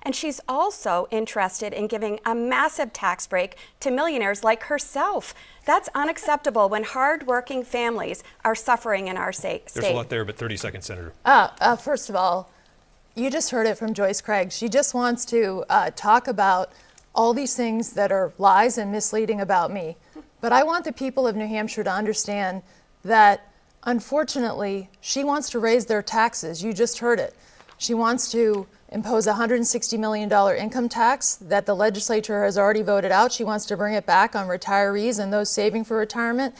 And she's also interested in giving a massive tax break to millionaires like herself. That's unacceptable when hard-working families are suffering in our state. There's a lot there, but 30 seconds, Senator. First of all, you just heard it from Joyce Craig. She just wants to talk about all these things that are lies and misleading about me. But I want the people of New Hampshire to understand that, unfortunately, she wants to raise their taxes. You just heard it. She wants to impose a $160 million income tax that the legislature has already voted out. She wants to bring it back on retirees and those saving for retirement.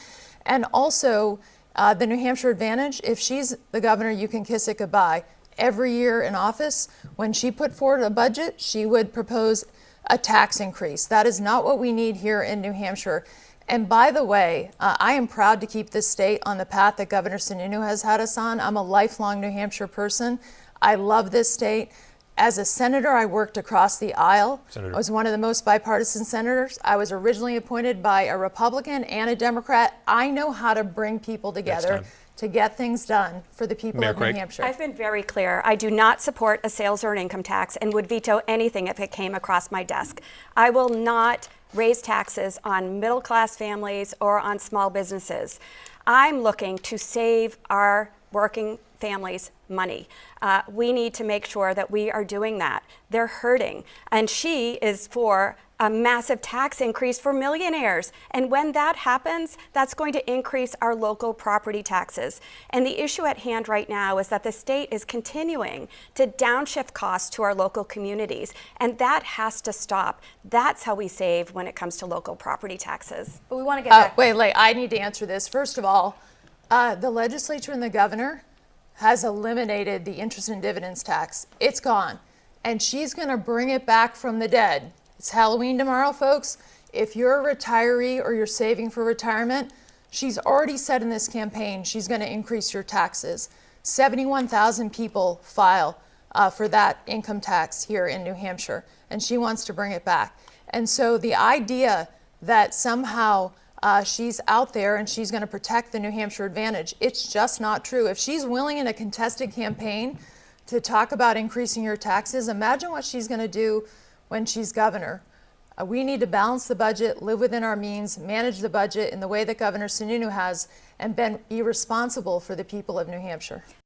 And also, the New Hampshire Advantage, if she's the governor, you can kiss it goodbye. Every year in office, when she put forward a budget, she would propose a tax increase. That is not what we need here in New Hampshire. And by the way, I am proud to keep this state on the path that Governor Sununu has had us on. I'm a lifelong New Hampshire person. I love this state. As a senator, I worked across the aisle. I was one of the most bipartisan senators. I was originally appointed by a Republican and a Democrat. I know how to bring people together to get things done for the people of New Hampshire. I've been very clear. I do not support a sales or an income tax and would veto anything if it came across my desk. I will not raise taxes on middle-class families or on small businesses. I'm looking to save our working families money. We need to make sure that we are doing that. They're hurting. And she is for a massive tax increase for millionaires. And when that happens, that's going to increase our local property taxes. And the issue at hand right now is that the state is continuing to downshift costs to our local communities. And that has to stop. That's how we save when it comes to local property taxes. But we want to get back. Wait, I need to answer this. First of all, the legislature and the governor has eliminated the interest and dividends tax. It's gone. And she's going to bring it back from the dead. It's Halloween tomorrow, folks. If you're a retiree or you're saving for retirement, she's already said in this campaign she's going to increase your taxes. 71,000 people file for that income tax here in New Hampshire, and she wants to bring it back. And so the idea that somehow she's out there and she's going to protect the New Hampshire Advantage, it's just not true. If she's willing in a contested campaign to talk about increasing your taxes, imagine what she's going to do when she's governor. We need to balance the budget, live within our means, manage the budget in the way that Governor Sununu has, and be responsible for the people of New Hampshire.